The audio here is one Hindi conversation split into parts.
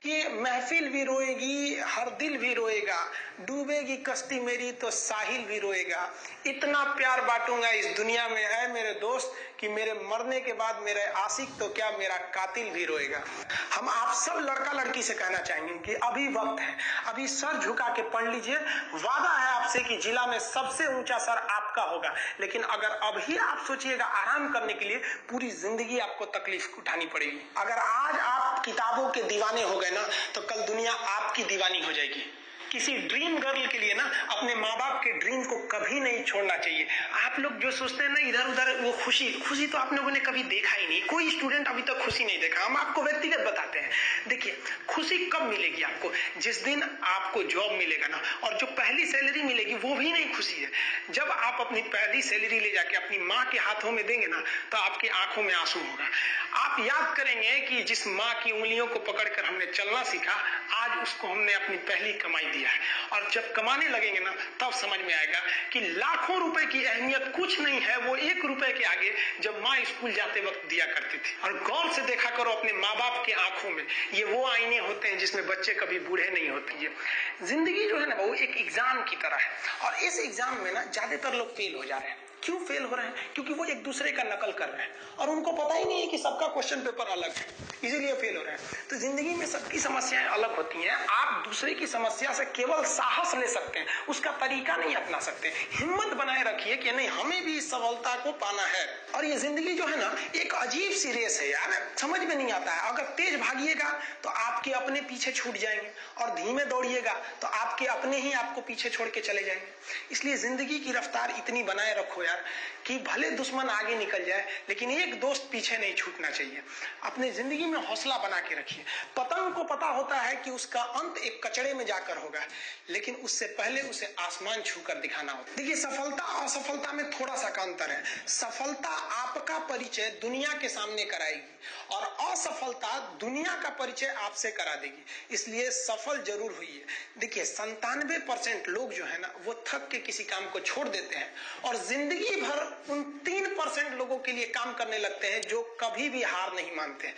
ये महफिल भी रोएगी, हर दिल भी रोएगा, डूबेगी कश्ती मेरी तो साहिल भी रोएगा। इतना प्यार बांटूंगा इस दुनिया में है मेरे दोस्त कि मेरे मरने के बाद मेरे आशिक तो क्या मेरा कातिल भी रोएगा। हम आप सब लड़का लड़की से कहना चाहेंगे कि अभी वक्त है, अभी सर झुका के पढ़ लीजिए। वादा है आपसे कि जिला में सबसे ऊंचा सर आपका होगा, लेकिन अगर अभी आप सोचिएगा आराम करने के लिए, पूरी जिंदगी आपको तकलीफ उठानी पड़ेगी। अगर आज आप किताबों के दीवाने हो गए ना, तो कल दुनिया आपकी दीवानी हो जाएगी। किसी ड्रीम गर्ल के लिए ना अपने माँ बाप के ड्रीम को कभी नहीं छोड़ना चाहिए। आप लोग जो सोचते हैं ना इधर उधर, वो खुशी तो आप लोगों ने कभी देखा ही नहीं। कोई स्टूडेंट अभी तक खुशी नहीं देखा। हम आपको व्यक्तिगत बताते हैं। देखिए, खुशी कब मिलेगी आपको? जिस दिन आपको जॉब मिलेगा ना, और जो पहली सैलरी मिलेगी वो भी नहीं खुशी है। जब आप अपनी पहली सैलरी ले जाके अपनी माँ के हाथों में देंगे ना, तो आपकी आंखों में आंसू होगा। आप याद करेंगे कि जिस माँ की उंगलियों को पकड़कर हमने चलना सीखा, आज उसको हमने अपनी पहली कमाई दिया है। और जब कमाने लगेंगे ना, तब समझ में आएगा कि लाखों रुपए की अहमियत कुछ नहीं है, वो 1 रुपए के आगे जब माँ स्कूल जाते वक्त दिया करती थी। और गौर से देखा करो अपने माँ बाप के आंखों में, ये वो आईने होते हैं जिसमें बच्चे कभी बूढ़े नहीं होते। ये जिंदगी जो है ना वो एक एग्जाम की तरह है, और इस एग्जाम में ना ज्यादातर लोग फेल हो जा रहे हैं। क्यों फेल हो रहे हैं? क्योंकि वो एक दूसरे का नकल कर रहे हैं और उनको पता ही नहीं है कि सबका क्वेश्चन पेपर अलग है, इसीलिए फेल हो रहे हैं। तो जिंदगी में सबकी समस्याएं अलग होती हैं। आप दूसरे की समस्या से केवल साहस ले सकते हैं, उसका तरीका नहीं अपना सकते। हिम्मत बनाए रखिए कि नहीं, हमें भी इस सफलता को पाना है। और ये जिंदगी जो है ना, एक अजीब सी रेस है यार, समझ में नहीं आता है। अगर तेज भागिएगा तो आपके अपने पीछे छूट जाएंगे, और धीमे दौड़िएगा तो आपके अपने ही आपको पीछे छोड़ के चले जाएंगे। इसलिए जिंदगी की रफ्तार इतनी बनाए रखो यार कि भले दुश्मन आगे निकल जाए, लेकिन एक दोस्त पीछे नहीं छूटना चाहिए। अपने जिंदगी में हौसला बना के रखिए। पतंग को पता होता है कि उसका अंत एक कचड़े में जाकर होगा, लेकिन उससे पहले उसे आसमान छूकर दिखाना होता है। देखिए, सफलता और असफलता में थोड़ा सा का अंतर है। सफलता आपका परिचय दुनिया के सामने कराएगी, और असफलता दुनिया का परिचय आपसे करा देगी। इसलिए सफल जरूर हुई है। देखिए, 97% लोग जो है ना, वो थक के किसी काम को छोड़ देते हैं और जिंदगी भर उन 3% लोगों के लिए काम करने लगते हैं जो कभी भी हार नहीं मानते।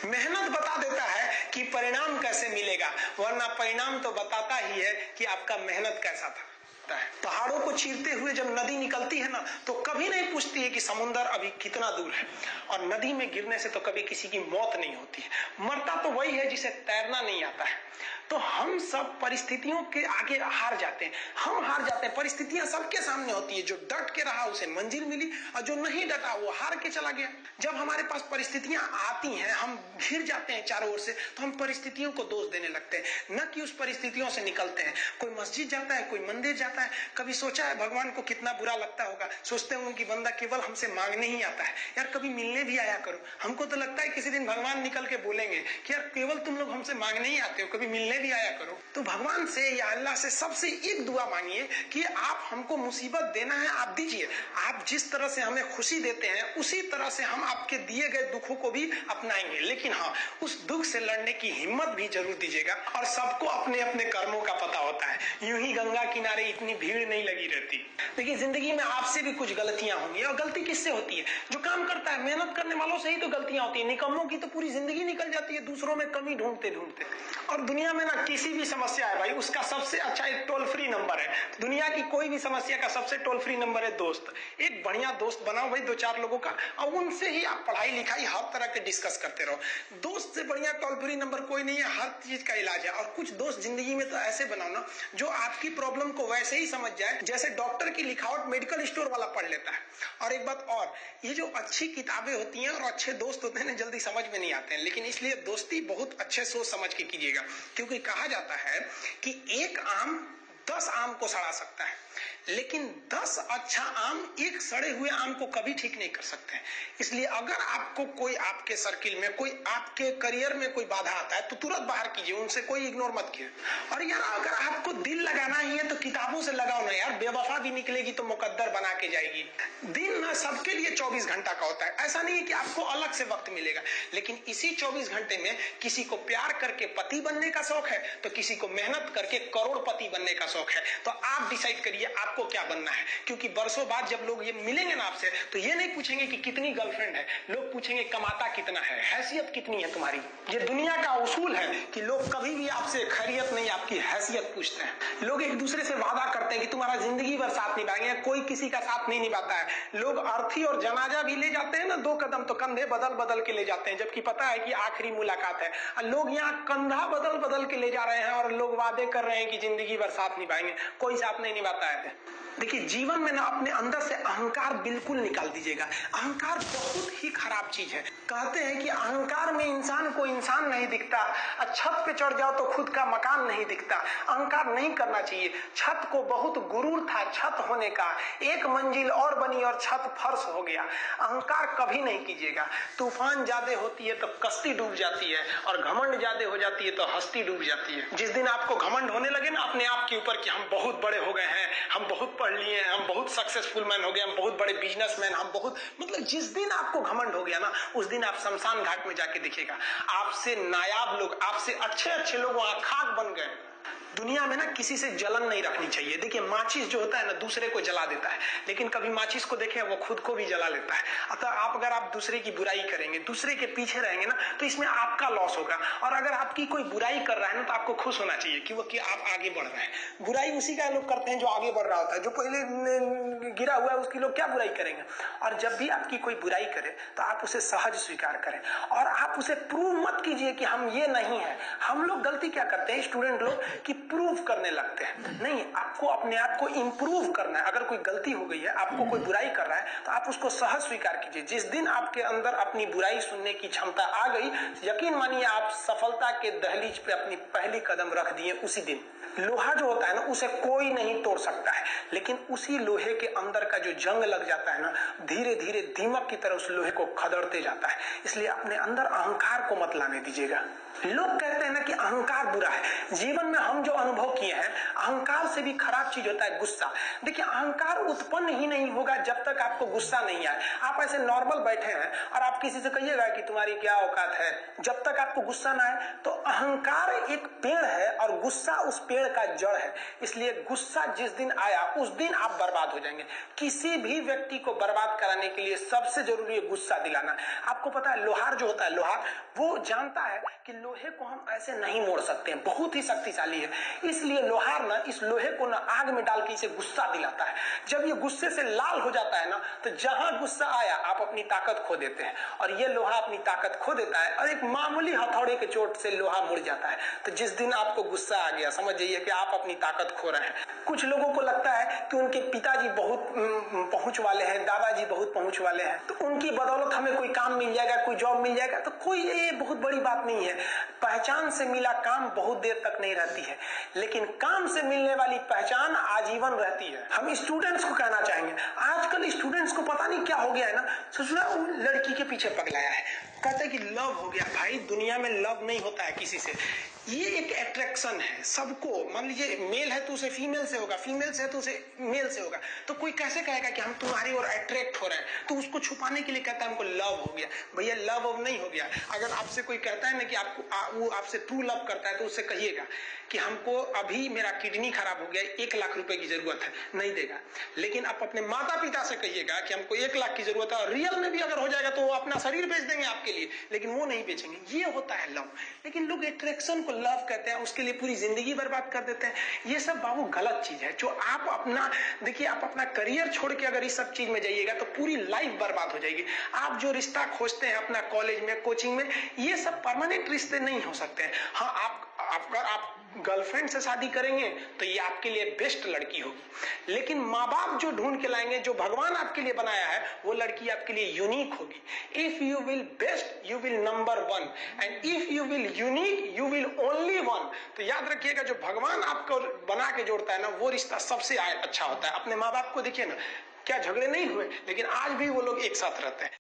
मेहनत बता देता है कि परिणाम कैसे मिलेगा, वरना परिणाम तो बताता ही है कि आपका मेहनत कैसा था। पहाड़ों को चीरते हुए जब नदी निकलती है ना, तो कभी नहीं पूछती है कि समुद्र अभी कितना दूर है। और नदी में गिरने से तो कभी किसी की मौत नहीं होती है। मरता तो वही है जिसे तैरना नहीं आता है। तो हम सब परिस्थितियों के आगे हार जाते हैं। हम हार जाते हैं, परिस्थितियां सबके सामने होती है। जो डट के रहा उसे मंजिल मिली, और जो नहीं डटा वो हार के चला गया। जब हमारे पास परिस्थितियां आती हैं, हम घिर जाते हैं चारों ओर से, तो हम परिस्थितियों को दोष देने लगते हैं, न कि उस परिस्थितियों से निकलते हैं। कोई मस्जिद जाता है, कोई मंदिर जाता है, कभी सोचा है भगवान को कितना बुरा लगता होगा? सोचते होंगे कि बंदा केवल हमसे मांगने ही आता है, यार कभी मिलने भी आया करो। हमको तो लगता है किसी दिन भगवान निकल के बोलेंगे कि यार केवल तुम लोग हमसे मांगने ही आते हो, कभी मिलने भी आया करो। तो भगवान से या अल्लाह से सबसे एक दुआ मांगिए कि आप हमको मुसीबत देना है, आप दीजिए। आप जिस तरह से हमें खुशी देते हैं, उसी तरह से हम आपके दिए गए दुखों को भी अपनाएंगे। लेकिन हाँ, उस दुख से लड़ने की हिम्मत भी जरूर दीजिएगा। और सबको अपने अपने कर्मों का पता होता है, यूं ही गंगा किनारे इतनी भीड़ नहीं लगी रहती। देखिए, जिंदगी में आपसे भी कुछ गलतियां होंगी, और गलती किससे होती है? जो काम करता है, मेहनत करने वालों से ही तो गलतियां होती है। निकम्मों की तो पूरी जिंदगी निकल जाती है दूसरों में कमी ढूंढते ढूंढते। और दुनिया में ना किसी भी समस्या है भाई, उसका सबसे अच्छा एक टोल फ्री नंबर है। दुनिया की कोई भी समस्या का सबसे टोल फ्री नंबर है दोस्त। एक बढ़िया दोस्त बनाओ भाई, 2-4 लोगों का, और उनसे ही आप पढ़ाई लिखाई हर तरह के डिस्कस करते रहो। दोस्त से बढ़िया टोल फ्री नंबर कोई नहीं है, हर चीज का इलाज है। और कुछ दोस्त जिंदगी में तो ऐसे बनाओ ना, जो आपकी प्रॉब्लम को वैसे ही समझ जाए जैसे डॉक्टर की लिखावट मेडिकल स्टोर वाला पढ़ लेता है। और एक बात और, ये जो अच्छी किताबें होती हैं और अच्छे दोस्त होते हैं ना, जल्दी समझ में नहीं आते हैं। लेकिन इसलिए दोस्ती बहुत अच्छे सोच समझ के कीजिएगा, क्योंकि कहा जाता है कि एक आम 10 आम को सड़ा सकता है, लेकिन 10 अच्छा आम एक सड़े हुए आम को कभी ठीक नहीं कर सकते। इसलिए अगर आपको कोई आपके सर्किल में, कोई आपके करियर में कोई बाधा आता है, तो तुरंत बाहर कीजिए, उनसे कोई इग्नोर मत कीजिए। और यार, अगर आपको दिल लगाना ही है तो किताबों से लगाओ ना यार। बेवफा भी निकलेगी तो मुकद्दर बना के जाएगी। दिन ना सबके लिए 24 घंटा का होता है। ऐसा नहीं है कि आपको अलग से वक्त मिलेगा, लेकिन इसी 24 घंटे में किसी को प्यार करके पति बनने का शौक है, तो किसी को मेहनत करके करोड़पति बनने का शौक है। तो आप डिसाइड करिए आपको आपको क्या बनना है, क्योंकि बरसों बाद जब लोग ये मिलेंगे ना आपसे, तो ये नहीं पूछेंगे कि कितनी गर्लफ्रेंड है, लोग पूछेंगे कमाता कितना है, हैसियत कितनी है तुम्हारी। ये दुनिया का उसूल है कि लोग कभी भी आपसे खैरियत नहीं, आपकी हैसियत पूछते हैं। लोग एक दूसरे से वादा करते हैं कि तुम्हारा जिंदगी भर साथ निभाएंगे, कोई किसी का साथ नहीं निभाता है। लोग अर्थी और जनाजा भी ले जाते हैं ना 2 कदम, तो कंधे बदल बदल के ले जाते हैं, जबकि पता है कि आखिरी मुलाकात है। लोग यहाँ कंधा बदल बदल के ले जा रहे हैं और लोग वादे कर रहे हैं कि जिंदगी भर साथ निभाएंगे, कोई साथ नहीं निभाता है। देखिए, जीवन में ना अपने अंदर से अहंकार बिल्कुल निकाल दीजिएगा। अहंकार बहुत ही खराब चीज है। कहते हैं कि अहंकार में इंसान को इंसान नहीं दिखता, छत पे चढ़ जाओ तो खुद का मकान नहीं दिखता। अहंकार नहीं करना चाहिए। छत को बहुत गुरूर था छत होने का, एक मंजिल और बनी और छत फर्श हो गया। अहंकार कभी नहीं कीजिएगा। तूफान ज्यादा होती है तो कश्ती डूब जाती है, और घमंड ज्यादा हो जाती है तो हस्ती डूब जाती है। जिस दिन आपको घमंड होने लगे ना अपने आप के ऊपर कि हम बहुत बड़े हो गए हैं, हम बहुत पढ़ लिए हैं, हम बहुत सक्सेसफुल मैन हो गए, हम बहुत बड़े बिजनेसमैन, हम बहुत, मतलब जिस दिन आपको घमंड हो गया ना, उस दिन आप शमशान घाट में जाके देखिएगा, आपसे नायाब लोग, आपसे अच्छे अच्छे लोग वहां खाक बन गए। दुनिया में ना किसी से जलन नहीं रखनी चाहिए। देखिए, माचिस जो होता है ना दूसरे को जला देता है, लेकिन कभी माचिस को देखे वो खुद को भी जला लेता है। अतः अगर आप दूसरे की बुराई करेंगे, दूसरे के पीछे रहेंगे ना, तो इसमें आपका लॉस होगा। और अगर आपकी कोई बुराई कर रहा है ना, तो आपको खुश होना चाहिए कि आप आगे बढ़ रहे हैं। बुराई उसी का लोग करते हैं जो आगे बढ़ रहा होता है। जो पहले गिरा हुआ है उसकी लोग क्या बुराई करेंगे। और जब भी आपकी कोई बुराई करे तो आप उसे सहज स्वीकार करें, और आप उसे प्रूव मत कीजिए कि हम ये नहीं है। हम लोग गलती क्या करते हैं स्टूडेंट लोग, कि प्रूव करने लगते हैं। नहीं, आपको अपने आप को इंप्रूव करना है। अगर कोई गलती हो गई है, आपको कोई बुराई कर रहा है, तो आप उसको सहज स्वीकार कीजिए। जिस दिन आपके अंदर अपनी बुराई सुनने की क्षमता आ गई, यकीन मानिए आप सफलता के दहलीज पे अपनी पहली कदम रख दिए उसी दिन। लोहा जो होता है ना, उसे कोई नहीं तोड़ सकता है, लेकिन उसी लोहे के अंदर का जो जंग लग जाता है ना, धीरे धीरे दीमक की तरह उस लोहे को खदड़ते जाता है। इसलिए अपने अंदर अहंकार को मत लाने दीजिएगा। लोग कहते हैं ना कि अहंकार बुरा है। जीवन में हम जो अनुभव किए हैं, अहंकार से भी खराब चीज होता है गुस्सा। देखिए, अहंकार उत्पन्न ही नहीं होगा जब तक आपको गुस्सा नहीं आए। आप ऐसे नॉर्मल बैठे हैं और आप किसी से कहिएगा कि तुम्हारी क्या औकात है, जब तक आपको गुस्सा ना आए। तो अहंकार एक पेड़ है और गुस्सा उस पेड़ का जड़ है। इसलिए गुस्सा जिस दिन आया उस दिन आप बर्बाद हो जाएंगे। किसी भी व्यक्ति को बर्बाद कराने के लिए सबसे जरूरी है गुस्सा दिलाना। आपको पता है, लोहार जो होता है, लोहार वो जानता है कि लोहे को हम ऐसे नहीं मोड़ सकते हैं, बहुत ही शक्तिशाली है। इसलिए लोहार ना इस लोहे को ना आग में डाल के इसे गुस्सा दिलाता है। जब ये गुस्से से लाल हो जाता है ना, तो जहां गुस्सा आया आप अपनी ताकत खो देते हैं, और ये लोहा अपनी ताकत खो देता है, और एक मामूली हथौड़े के चोट से लोहा मुड़ जाता है। तो जिस दिन आपको गुस्सा आ गया, समझ जाइए कि आप अपनी ताकत खो रहे हैं। कुछ लोगों को लगता है कि उनके पिताजी बहुत पहुंच वाले हैं, दादाजी बहुत पहुंच वाले हैं, तो उनकी बदौलत हमें कोई काम मिल जाएगा, कोई जॉब मिल जाएगा। तो कोई ये बहुत बड़ी बात नहीं है। पहचान से मिला काम बहुत देर तक नहीं रहती है, लेकिन काम से मिलने वाली पहचान आजीवन रहती है। हम स्टूडेंट्स को कहना चाहेंगे, आजकल स्टूडेंट्स को पता नहीं क्या हो गया है ना, सोचना लड़की के पीछे पगलाया है, कहते हैं कि लव हो गया। भाई, दुनिया में लव नहीं होता है किसी से। ये एक अट्रैक्शन है सबको। मान लीजिए मेल है तो उसे फीमेल से होगा, फीमेल से है तो उसे मेल से होगा। तो कोई कैसे कहेगा कि हम तुम्हारी ओर अट्रैक्ट हो रहे हैं, तो उसको छुपाने के लिए कहता है हमको लव हो गया। भैया, लव अब नहीं हो गया। अगर आपसे कोई कहता है ना कि वो आपसे ट्रू लव करता है, तो उससे कहिएगा कि हमको अभी मेरा किडनी खराब हो गया, 1 लाख रुपए की जरूरत है, नहीं देगा। लेकिन आप अपने माता पिता से कहिएगा कि हमको 1 लाख की जरूरत है, और रियल में भी अगर हो जाएगा तो वो अपना शरीर बेच देंगे आपके लिए, लेकिन वो नहीं बेचेंगे। ये होता है लव। लेकिन लोग अट्रैक्शन को लव कहते हैं, उसके लिए पूरी जिंदगी बर्बाद कर देते हैं। ये सब बाबू गलत चीज है। जो आप अपना, देखिए, आप अपना करियर छोड़ के अगर इस सब चीज में जाइएगा तो पूरी लाइफ बर्बाद हो जाएगी। आप जो रिश्ता खोजते हैं अपना कॉलेज में, कोचिंग में, ये सब परमानेंट रिश्ते नहीं हो सकते हैं। हाँ, अगर आप गर्लफ्रेंड से शादी करेंगे तो ये आपके लिए बेस्ट लड़की होगी, लेकिन माँ बाप जो ढूंढ के लाएंगे, जो भगवान आपके लिए बनाया है, वो लड़की आपके लिए यूनिक होगी। If you will best, you will number 1, and if you will unique, you will only 1। तो याद रखिएगा, जो भगवान आपको बना के जोड़ता है ना, वो रिश्ता सबसे अच्छा होता है। अपने माँ बाप को देखिए ना, क्या झगड़े नहीं हुए, लेकिन आज भी वो लोग एक साथ रहते हैं।